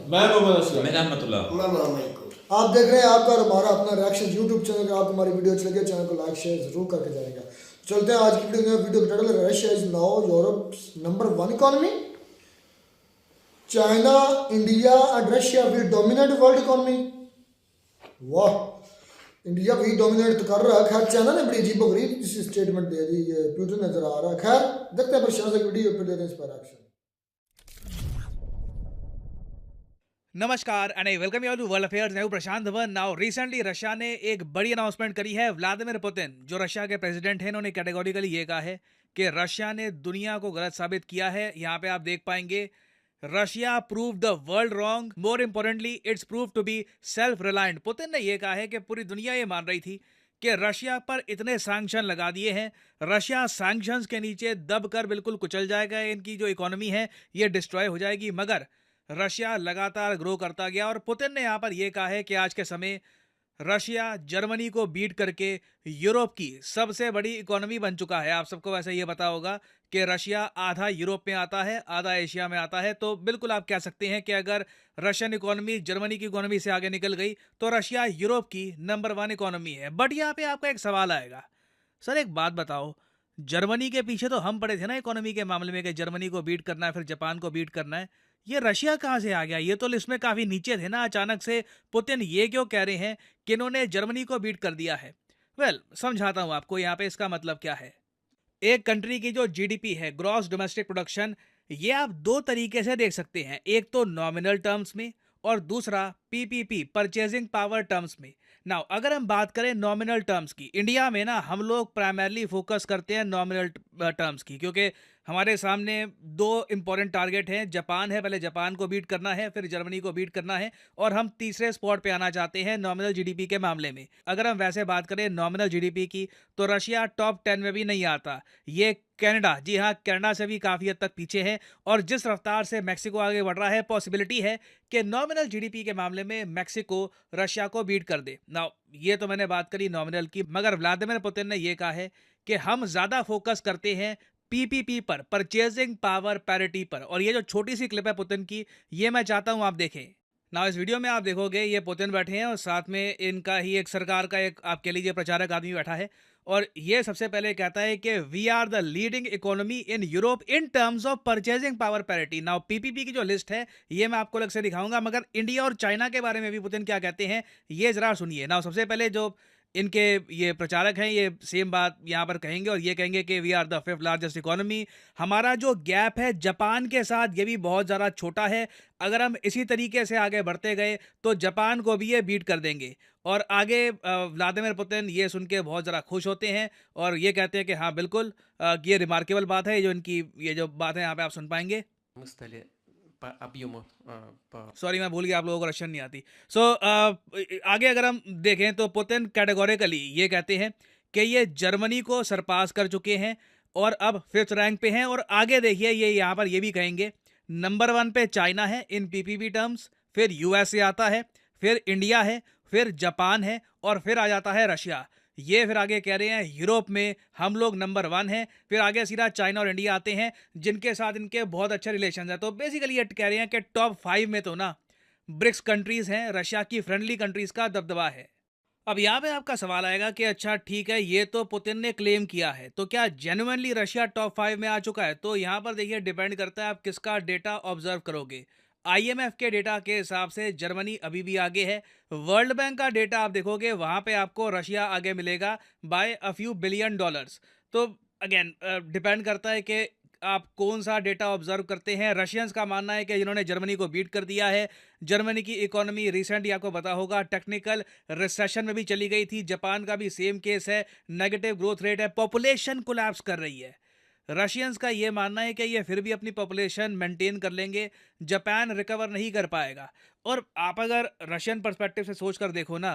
मैं मोहम्मद असलम। मैं रहमतुल्लाह। आप देख रहे हैं आपका और हमारा अपना रिएक्शन यूट्यूब चैनल। अगर आपको हमारी वीडियो अच्छी लगे चैनल को लाइक शेयर जरूर करके जाएगा। चलते हैं आज की वीडियो में। वीडियो का टाइटल है Russia is now Europe number 1 economy. China, India and Russia will dominate world economy. वाह, इंडिया भी डोमिनेट तो कर रहा है। खैर चाइना ने बड़ी अजीब गरीब स्टेटमेंट दे दी, ये प्यूटन नजर आ रहा है। खैर देखते हैं पर शाह वीडियो फिर देते हैं इस पर एक्शन। नमस्कार and I welcome you to world affairs. मैं हूं Prashant Dhawan. Now recently Russia ने एक बड़ी अनाउंसमेंट करी है। व्लादिमीर पुतिन जो रशिया के प्रेसिडेंट हैं, इन्होंने कैटेगोरिकली ये कहा है कि रशिया ने दुनिया को गलत साबित किया है। यहाँ पे आप देख पाएंगे Russia prove the world wrong, more importantly it's prove to be self reliant. Putin ने यह कहा है कि पूरी दुनिया ये मान रही थी कि रशिया पर इतने सैंक्शन लगा दिए हैं, रशिया सैंक्शंस के नीचे दबकर बिल्कुल कुचल जाएगा, इनकी जो इकोनॉमी है ये डिस्ट्रॉय हो जाएगी। मगर रशिया लगातार ग्रो करता गया और पुतिन ने यहाँ पर यह कहा है कि आज के समय रशिया जर्मनी को बीट करके यूरोप की सबसे बड़ी इकोनॉमी बन चुका है। आप सबको वैसे ये पता होगा कि रशिया आधा यूरोप में आता है, आधा एशिया में आता है। तो बिल्कुल आप कह सकते हैं कि अगर रशियन इकोनॉमी जर्मनी की इकोनॉमी से आगे निकल गई तो रशिया यूरोप की नंबर 1 इकोनॉमी है। बट यहाँ पे आपका एक सवाल आएगा, सर एक बात बताओ, जर्मनी के पीछे तो हम पड़े थे ना इकोनॉमी के मामले में कि जर्मनी को बीट करना है, फिर जापान को बीट करना है। ये रशिया कहाँ से आ गया? ये तो लिस्ट में काफी नीचे थे ना। अचानक से पुतिन ये क्यों कह रहे हैं कि इन्होंने जर्मनी को बीट कर दिया है? समझाता हूं आपको यहाँ पे इसका मतलब क्या है। एक कंट्री की जो जीडीपी है, ग्रॉस डोमेस्टिक प्रोडक्शन, ये आप दो तरीके से देख सकते हैं। एक तो नॉमिनल टर्म्स में और दूसरा पीपीपी परचेजिंग पावर टर्म्स में। नाउ अगर हम बात करें नॉमिनल टर्म्स की, इंडिया में ना हम लोग प्राइमरली फोकस करते हैं नॉमिनल टर्म्स की, क्योंकि हमारे सामने दो इंपॉर्टेंट टारगेट हैं। जापान है, पहले जापान को बीट करना है, फिर जर्मनी को बीट करना है, और हम तीसरे स्पॉट पे आना चाहते हैं नॉमिनल जीडीपी के मामले में। अगर हम वैसे बात करें नॉमिनल जीडीपी की तो रशिया टॉप 10 में भी नहीं आता। ये कनाडा, जी हाँ, कनाडा से भी काफ़ी हद तक पीछे है। और जिस रफ्तार से मैक्सिको आगे बढ़ रहा है, पॉसिबिलिटी है कि नॉमिनल जीडीपी के मामले में मैक्सिको रशिया को बीट कर दे। नाउ ये तो मैंने बात करी नॉमिनल की, मगर व्लादिमीर पुतिन ने यह कहा है कि हम ज़्यादा फोकस करते हैं पीपीपी पर, परचेजिंग पावर पैरिटी पर। और ये जो छोटी सी क्लिप है पुतिन की, ये मैं चाहता हूं आप देखें ना। इस वीडियो में आप देखोगे ये पुतिन बैठे हैं और साथ में इनका ही एक सरकार का एक, आप कह लीजिए, प्रचारक आदमी बैठा है। और ये सबसे पहले कहता है कि we are the leading economy in Europe in terms of purchasing power parity. Now PPP की जो लिस्ट है ये मैं आपको अलग से दिखाऊंगा, मगर इंडिया और चाइना के बारे में भी पुतिन क्या कहते हैं ये जरा सुनिए। नाउ सबसे पहले जो इनके ये प्रचारक हैं ये सेम बात यहाँ पर कहेंगे और ये कहेंगे कि we are the 5th largest economy. हमारा जो गैप है जापान के साथ ये भी बहुत ज़्यादा छोटा है। अगर हम इसी तरीके से आगे बढ़ते गए तो जापान को भी ये बीट कर देंगे। और आगे व्लादिमीर पुतिन ये सुन के बहुत ज़्यादा खुश होते हैं और ये कहते हैं कि हाँ बिल्कुल ये रिमार्केबल बात है। जो इनकी ये जो बात है यहाँ पे आप सुन पाएंगे। सॉरी मैं भूल गया, आप लोगों को रशियन नहीं आती। आगे अगर हम देखें तो पुतिन कैटेगोरिकली ये कहते हैं कि ये जर्मनी को सरपास कर चुके हैं और अब 5th रैंक पे हैं। और आगे देखिए ये यहाँ पर ये भी कहेंगे नंबर 1 पे चाइना है इन पीपीपी टर्म्स, फिर यूएसए आता है, फिर इंडिया है, फिर जापान है और फिर आ जाता है रशिया। ये फिर आगे कह रहे हैं यूरोप में हम लोग नंबर 1 हैं। फिर आगे सीधा चाइना और इंडिया आते हैं जिनके साथ इनके बहुत अच्छे रिलेशन है। तो बेसिकली ये कह रहे हैं कि टॉप 5 में तो ना ब्रिक्स कंट्रीज हैं, रशिया की फ्रेंडली कंट्रीज का दबदबा है। अब यहाँ पे आपका सवाल आएगा कि अच्छा ठीक है, ये तो पुतिन ने क्लेम किया है, तो क्या जेन्युइनली रशिया टॉप 5 में आ चुका है? तो यहाँ पर देखिए डिपेंड करता है आप किसका डेटा ऑब्जर्व करोगे। आईएमएफ के डेटा के हिसाब से जर्मनी अभी भी आगे है। वर्ल्ड बैंक का डेटा आप देखोगे वहां पे आपको रशिया आगे मिलेगा by a few billion dollars. तो अगेन डिपेंड करता है कि आप कौन सा डेटा ऑब्जर्व करते हैं। रशियंस का मानना है कि जिन्होंने जर्मनी को बीट कर दिया है। जर्मनी की इकोनॉमी रिसेंटली आपको पता होगा टेक्निकल रिसेशन में भी चली गई थी। जापान का भी सेम केस है, नेगेटिव ग्रोथ रेट है, पॉपुलेशन कोलैप्स कर रही है। रशियंस का ये मानना है कि ये फिर भी अपनी पॉपुलेशन मेंटेन कर लेंगे, जापान रिकवर नहीं कर पाएगा। और आप अगर रशियन पर्सपेक्टिव से सोच कर देखो ना,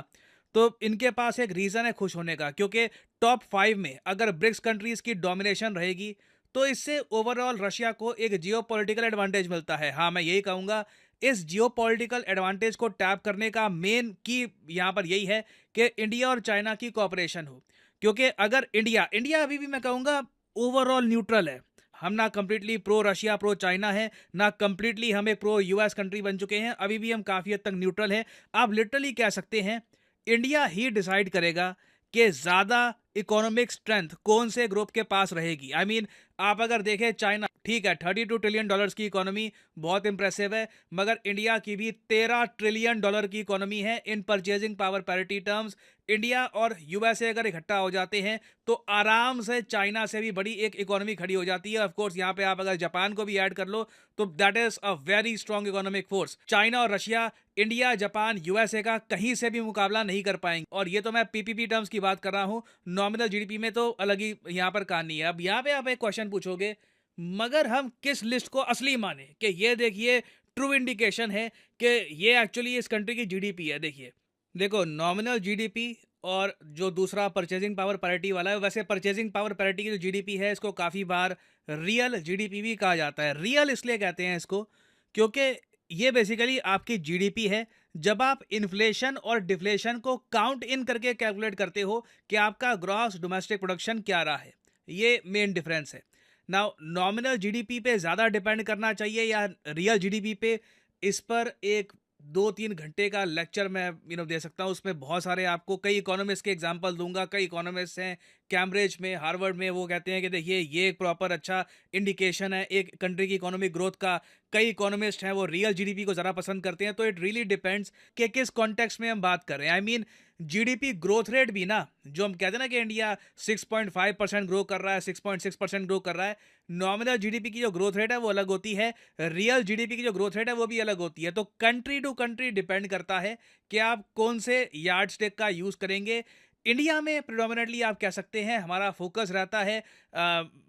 तो इनके पास एक रीज़न है खुश होने का, क्योंकि टॉप 5 में अगर ब्रिक्स कंट्रीज़ की डोमिनेशन रहेगी तो इससे ओवरऑल रशिया को एक जियोपॉलिटिकल एडवांटेज मिलता है। हाँ मैं यही कहूँगा, इस जियोपॉलिटिकल एडवांटेज को टैप करने का मेन की यहाँ पर यही है कि इंडिया और चाइना की कोऑपरेशन हो। क्योंकि अगर इंडिया अभी भी मैं कहूँगा ओवरऑल न्यूट्रल है। हम ना completely pro Russia pro China है, ना कंप्लीटली हम एक प्रो यूएस कंट्री बन चुके हैं, अभी भी हम काफ़ी हद तक न्यूट्रल है। आप लिटरली कह सकते हैं इंडिया ही डिसाइड करेगा कि ज़्यादा इकोनॉमिक स्ट्रेंथ कौन से ग्रुप के पास रहेगी। आई मीन आप अगर देखें चाइना ठीक है $32 ट्रिलियन की इकोनॉमी बहुत इंप्रेसिव है, मगर इंडिया की भी $13 ट्रिलियन की इकोनॉमी है इन purchasing power parity terms. India और यूएसए अगर इकट्ठा हो जाते हैं तो आराम से चाइना से भी बड़ी एक इकोनॉमी खड़ी हो जाती है। ऑफ कोर्स यहाँ पे आप अगर जापान को भी ऐड कर लो तो that is a very strong economic force. China और रशिया, इंडिया, जापान, यूएसए का कहीं से भी मुकाबला नहीं कर पाएंगे। और ये तो मैं पीपीपी टर्म्स की बात कर रहा हूँ, नॉमिनल जीडीपी में तो अलग ही यहाँ पर कहानी है। अब यहाँ पे आप एक क्वेश्चन पूछोगे, मगर हम किस लिस्ट को असली माने कि ये देखिए ट्रू इंडिकेशन है कि ये एक्चुअली इस कंट्री की जीडीपी है। देखो नॉमिनल जीडीपी और जो दूसरा परचेजिंग पावर पैरिटी वाला है, वैसे परचेजिंग पावर पैरिटी की जो जीडीपी है इसको काफ़ी बार रियल जीडीपी भी कहा जाता है। रियल इसलिए कहते हैं इसको क्योंकि ये बेसिकली आपकी जीडीपी है जब आप इन्फ्लेशन और डिफ्लेशन को काउंट इन करके कैलकुलेट करते हो कि आपका ग्रॉस डोमेस्टिक प्रोडक्शन क्या रहा है। ये मेन डिफरेंस है। नाउ नॉमिनल जीडीपी पे ज़्यादा डिपेंड करना चाहिए या रियल जीडीपी पे, इस पर एक 2-3 घंटे का लेक्चर मैं दे सकता हूँ। उसमें बहुत सारे आपको कई इकोनॉमिस्ट के एग्जांपल दूंगा। कई इकोनॉमिस्ट हैं कैम्ब्रिज में, हार्वर्ड में, वो कहते हैं कि देखिए ये एक प्रॉपर अच्छा इंडिकेशन है एक कंट्री की इकोनॉमिक ग्रोथ का। कई इकोनॉमिस्ट हैं वो रियल जीडीपी को ज़रा पसंद करते हैं। तो इट रियली डिपेंड्स कि किस कॉन्टेक्स्ट में हम बात कर रहे हैं। I mean GDP growth rate भी ना, जो हम कहते हैं ना कि इंडिया 6.5% ग्रो कर रहा है, 6.6% ग्रो कर रहा है, नॉमिनल जीडीपी की जो ग्रोथ रेट है वो अलग होती है, रियल जीडीपी की जो ग्रोथ रेट है वो भी अलग होती है। तो कंट्री टू कंट्री डिपेंड करता है कि आप कौन से यार्ड स्टिक का यूज़ करेंगे। इंडिया में प्रिडोमिनेटली आप कह सकते हैं हमारा फोकस रहता है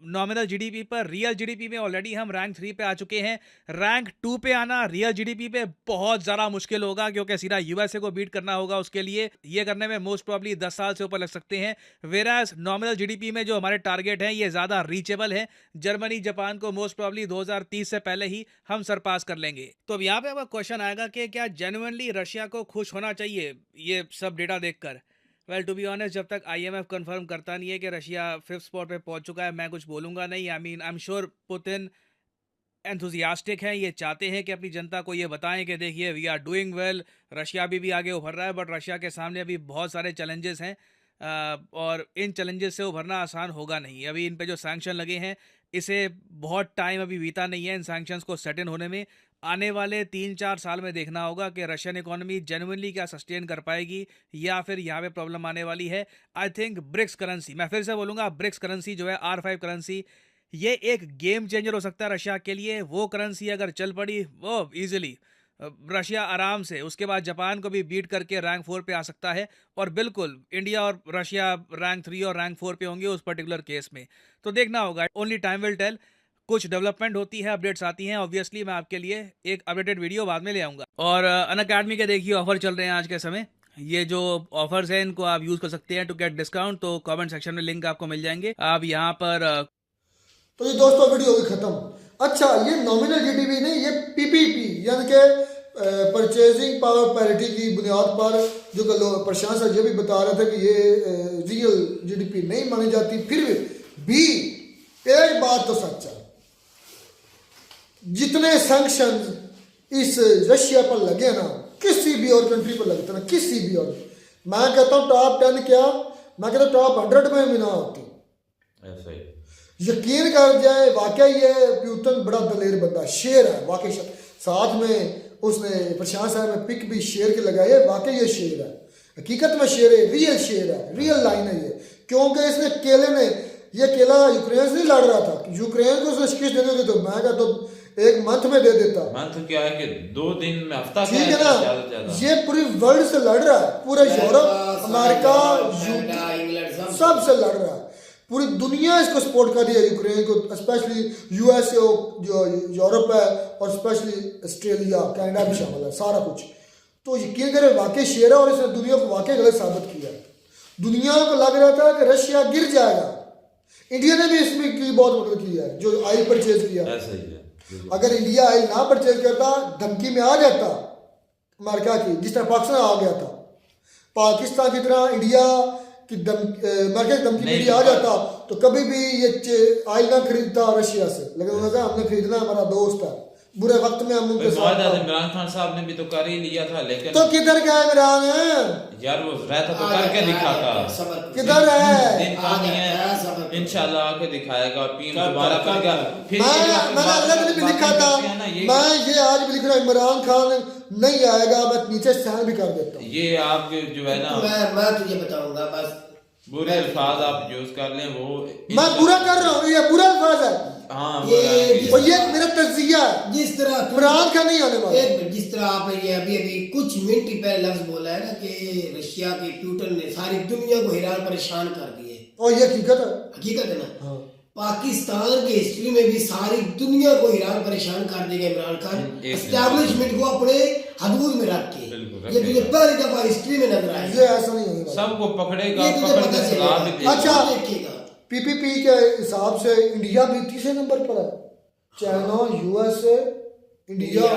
नॉमिनल जीडीपी पर। रियल जीडीपी में ऑलरेडी हम रैंक 3 पे आ चुके हैं। रैंक 2 पे आना रियल जीडीपी पे बहुत ज़्यादा मुश्किल होगा क्योंकि सीधा यूएसए को बीट करना होगा। उसके लिए ये करने में मोस्ट प्रॉब्ली 10 साल से ऊपर लग सकते हैं। वेराज नॉमिनल जीडीपी में जो हमारे टारगेट हैं ये ज़्यादा रीचेबल है। जर्मनी, जापान को मोस्ट प्रॉब्ली 2030 से पहले ही हम सरपास कर लेंगे। तो अब यहाँ पे आपका क्वेश्चन आएगा कि क्या जेन्युइनली रशिया को खुश होना चाहिए ये सब डेटा देखकर? वेल टू बी ऑनेस्ट, जब तक आईएमएफ कंफर्म करता नहीं है कि रशिया 5th स्पॉट पे पहुंच चुका है, मैं कुछ बोलूंगा नहीं। I mean I am sure Putin enthusiastic हैं, ये चाहते हैं कि अपनी जनता को ये बताएं कि देखिए we are doing well, Russia भी आगे उभर रहा है। बट रशिया के सामने अभी बहुत सारे चैलेंजेस हैं और इन चैलेंजेस से उभरना आसान होगा नहीं। अभी इन पे जो सैंक्शन लगे हैं इसे बहुत टाइम अभी बीता नहीं है इन सैंक्शंस को सेट इन होने में। आने वाले 3-4 साल में देखना होगा कि रशियन इकोनॉमी जेन्युइनली क्या सस्टेन कर पाएगी या फिर यहाँ पे प्रॉब्लम आने वाली है। आई थिंक ब्रिक्स करेंसी, मैं फिर से बोलूँगा, ब्रिक्स करेंसी जो है R5 करेंसी, ये एक गेम चेंजर हो सकता है रशिया के लिए। वो करेंसी अगर चल पड़ी वो ईजिली रशिया आराम से उसके बाद जापान को भी बीट करके रैंक 4 पे आ सकता है। और बिल्कुल इंडिया और रशिया रैंक 3 और रैंक 4 पे होंगे उस पर्टिकुलर केस में। तो देखना होगा, ओनली टाइम विल टेल। कुछ डेवलपमेंट होती है, अपडेट्स आती हैं, ऑब्वियसली मैं आपके लिए एक अपडेटेड वीडियो बाद में ले आऊँगा। और अनअकैडमी के देखिए ऑफर चल रहे हैं आज के समय। ये जो ऑफर्स हैं इनको आप यूज़ कर सकते हैं टू गेट डिस्काउंट। तो कमेंट सेक्शन में लिंक आपको मिल जाएंगे, आप यहाँ पर तो ये दोस्तों वीडियो होगी खत्म। अच्छा, ये नॉमिनल जीडीपी नहीं, ये पीपीपी यानी कि परचेजिंग पावर पैरिटी की बुनियाद पर, जो प्रशांत सर ये भी बता रहे थे कि ये रियल जीडीपी नहीं मानी जाती। फिर भी एक बात तो सच है, जितने सैंक्शन इस रशिया पर लगे ना, किसी भी और कंट्री पर लगते ना, किसी भी और, मैं कहता हूँ टॉप 10 क्या, मैं कहता हूँ टॉप 100 में भी ना होती। ऐसा ही यकीन कर जाए, वाकई ये पुतिन बड़ा दलेर बंदा, शेर है वाकई। साथ में उसने प्रशांत साहब ने पिक भी शेर के लगाए, वाकई ये शेर है, हकीकत में शेर है, रियल शेर है, रियल लाइन है ये। क्योंकि इसने केले ने, ये केला यूक्रेन से नहीं लड़ रहा था, यूक्रेन को उसने शिकस्त देने तो मैं कहता तो 1 मंथ में दे देता। मंथ क्या है कि 2 दिन में, हफ्ता, ठीक है ना। ये पूरी वर्ल्ड से लड़ रहा है, पूरा यूरोप, अमेरिका, इंग्लैंड सब से लड़ रहा है। पूरी दुनिया इसको सपोर्ट कर रही है यूक्रेन को, स्पेशली यूएसए जो यूरोप है और स्पेशली ऑस्ट्रेलिया, कनाडा भी शामिल है, सारा कुछ। तो यकीन करें वाकई शेर है और इसने दुनिया को वाकई गलत साबित किया। दुनिया को लग रहा था कि रशिया गिर जाएगा, इंडिया ने भी इसमें की बहुत मदद की है, जो ऑयल परचेज किया। अगर इंडिया ऑयल ना परचेज करता, धमकी में आ जाता अमेरिका की, जिस तरह पाकिस्तान आ गया था, पाकिस्तान की तरह इंडिया कि अमेरिका की धमकी नहीं, मेरी आ जाता तो कभी भी ये ऑयल ना खरीदता रशिया से, लेकिन उन्होंने कहा हमने खरीदना, हमारा दोस्त है, बुरे वक्त में हम उनके साथ मुआहदा हैं। इमरान खान साहब ने भी तो कर ही लिया था, लेकिन तो किधर गया इमरान? यार वो रहता तो करके दिखाता। किधर है? दिन कहानी है, इंशाल्लाह आके दिखाएगा, पीएम दोबारा करेगा। फिर मैंने अगले दिन भी लिखा था, मैं ये आज भी लिख रहा हूं, इमरान खान नहीं आएगा, मैं नीचे स्टैंड भी कर देता हूँ। ये आपके जो है ना, मैं तुझे बताऊंगा, बस बुरे अल्फाज आप यूज कर लें, वो मैं बुरा कर रहा हूँ, ये बुरा अल्फाज है, हाँ और ये मेरा तजिया है। जिस तरह इमरान खान नहीं आने वाला। एक मिनट, जिस तरह आपने ये अभी कुछ मिनट पहले लफ्ज बोला है ना कि रशिया के प्यूटन ने सारी दुनिया को हैरान परेशान कर दिए, और ये हकीकत है। हकीकत है ना। हाँ। पाकिस्तान की हिस्ट्री में भी सारी दुनिया को हैरान परेशान कर देगा इमरान खान, एस्टैब्लिशमेंट को अपने हदूद में रख के। ये तुझे पहली दफा हिस्ट्री में नजर आएगा। ये ऐसा नहीं होगा, सबको पकड़ेगा, ये तुझे पकड़ पता के सलाह भी चलेगा। देगा। अच्छा। देखेगा पीपीपी के हिसाब से इंडिया भी तीसरे नंबर पर है, China, USA, India,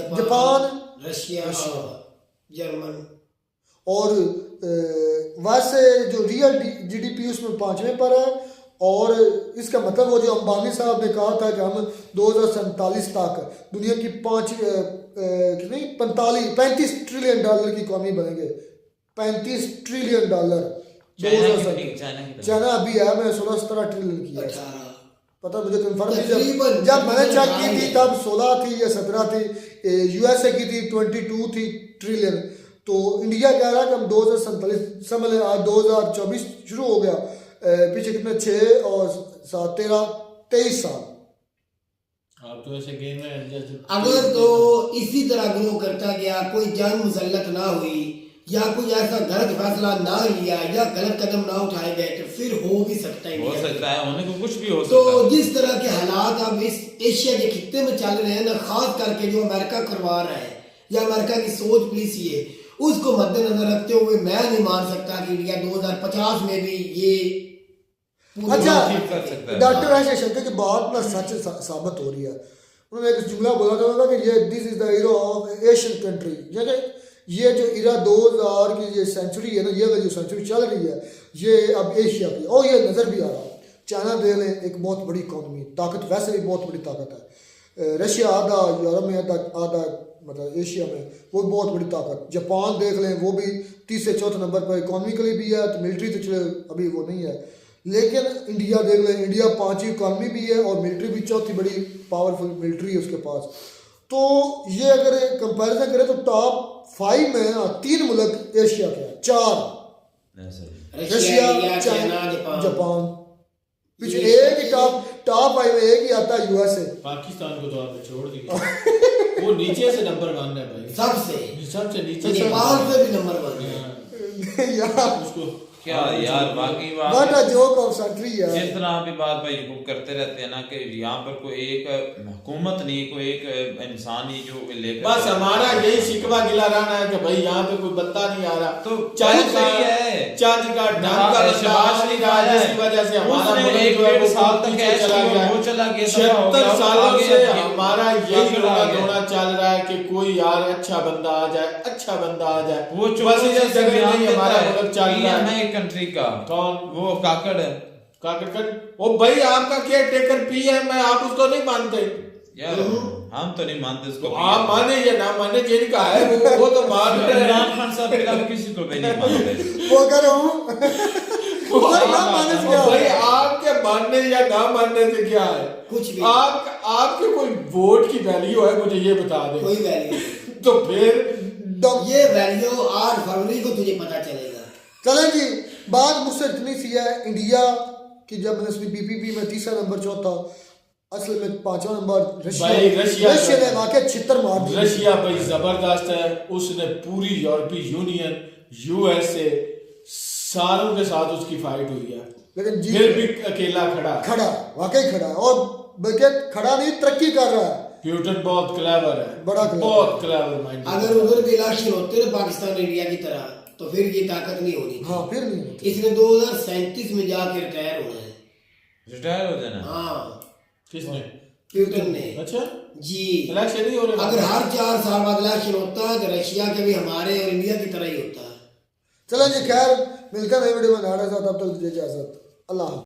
Japan, Russia, German, और वैसे जो रियल जीडीपी उसमें 5वें पर है। और इसका मतलब वो जो अंबानी साहब ने कहा था कि हम 2047 तक दुनिया की 35 ट्रिलियन डॉलर की इकॉनमी बनेंगे। 35 ट्रिलियन डॉलर। चाइना अभी है मैं 16-17 ट्रिलियन की है, 18 पता मुझे कंफर्म नहीं। तकरीबन जब मैंने चेक की थी तब 16 थी या 17 थी। यूएसए की थी 22 थी ट्रिलियन। तो इंडिया कह रहा है कि हम 2047 समझ लें, आज 2024 शुरू हो गया, पीछे कितने 6 और 7 13 23 साल। आप तो ऐसे गेम में जैसे अगर तो इसी तरह ग्रो करता गया, कोई जंग मुसल्लत ना हुई या कोई ऐसा गलत फैसला ना लिया या गलत कदम ना उठाए गए तो फिर हो भी सकता है, हो सकता है, होने को कुछ भी हो सकता तो है। जिस तरह के हालात अब इस एशिया के खित्ते में चल रहे हैं ना, खास करके जो अमेरिका करवा रहा है या अमेरिका की सोच पॉलिसी है, उसको मद्देनजर रखते हुए मैं नहीं मान सकता कि इंडिया 2050 में भी ये अच्छा, कर सकता है। डॉक्टर राजेश शंकर की बात ना सच साबित हो रही है। उन्होंने एक जुमला बोला था कि ये this is the era of Asian country, यानी ये जो इरा 2000 की ये सेंचुरी है ना, ये जो सेंचुरी चल रही है ये अब एशिया की, और ये नज़र भी आ रहा है। चाइना दे लें एक बहुत बड़ी इकॉनमी, ताकत वैसे भी बहुत बड़ी ताकत है। रशिया आधा, यूरोप में आधा मतलब एशिया में वो बहुत बड़ी ताकत। जापान देख लें, वो भी 3 से 4 नंबर पर इकॉनमिकली भी है, तो मिलिट्री तो चले अभी वो नहीं है। लेकिन इंडिया देख लें, इंडिया 5वीं इकॉनमी भी है और मिलिट्री भी 4थी बड़ी पावरफुल मिलिट्री है उसके पास। तो ये अगर कंपैरिजन करें तो टॉप 5 में 3 मुल्क एशिया के हैं, 4 रशिया, चाइना, जापान। पीछे एक ही टॉप 5 में एक ही आता है यूएसए। पाकिस्तान को तो आपने छोड़ दिया, वो नीचे से नंबर 1 है भाई, सबसे नीचे से नेपाल से भी नंबर 1 है यार उसको क्या यार, वाकई what a joke of century यार। जिस तरह आप ये बात भाई बुक करते रहते हैं ना कि यहाँ पर कोई एक हुकूमत नहीं, कोई एक इंसान ही जो लेकर, बस हमारा यही शिकवा गिला रहना है कि भाई यहाँ पे कोई बंदा नहीं आ रहा, तो चांद का सही है, चांद का ढंग का शबाज नहीं रहा, जिसकी वजह से हमारा उसने मुल्क एक जो है डेढ़ वो साल तक पीछे ऐसे चला ही गया। वो चला गया, 76 सालों आगे से आगे हमारा यही आगे रोना आगे। धोना चल रहा है कि कोई यार अच्छा बंदा आ जाए, अच्छा बंदा आ जाए। वो बस इसी जगह में ही हमारा मुल्क चल रहा है। एक कंट्री का कौन? वो काकड़ है काकड़? ओ भाई आपका केयर टेकर पीएम है, आप उसको नहीं मानते यार, हम तो नहीं मानते उसको। तो आप माने या ना माने जिनका है वो तो मान रहे हैं। इमरान खान साहब के अलावा किसी को भी नहीं मानते। वो कर रहा हूँ ना माने से क्या भाई होगा? आपके मानने या ना मानने से क्या है? कुछ भी आपके कोई वोट की वैल्यू है, मुझे ये बता दे। कोई वैल्यू नहीं। तो फिर ये वैल्यू 8 फरवरी को तुझे पता चलेगा। चलें जी, बात मुझसे इतनी सी है इंडिया की। जब मैंने बीपीपी में 3रा नंबर 4था, असल में 5वां नंबर भाई रशिया ने वाकई 76 मार दिए। रशिया भाई जबरदस्त है, उसने पूरी यूरोपीय यूनियन, यूएसए सारों के साथ उसकी फाइट हुई है, लेकिन जी फिर भी अकेला खड़ा। वाकई खड़ा है, और बल्कि खड़ा नहीं तरक्की कर रहा है। प्यूटन बहुत क्लेवर है, बड़ा clever। बहुत क्लेवर माइंड। अगर उधर भी इलेक्शन होते ना पाकिस्तान इंडिया की तरह, तो फिर ये ताकत नहीं होनी थी। हाँ फिर नहीं होती। इसने 2037 में जाके रिटायर होना है। रिटायर हो जाना। हाँ, किसने? प्यूटन ने। अच्छा, जी, इलेक्शन नहीं हो रहे? अगर हर 4 साल बाद इलेक्शन होता है तो रशिया के भी हमारे और इंडिया की तरह ही होता है। चलें जी, खैर मिलते हैं नई वीडियो में नए साथ, तब तक दीजिए इजाजत। अल्लाह।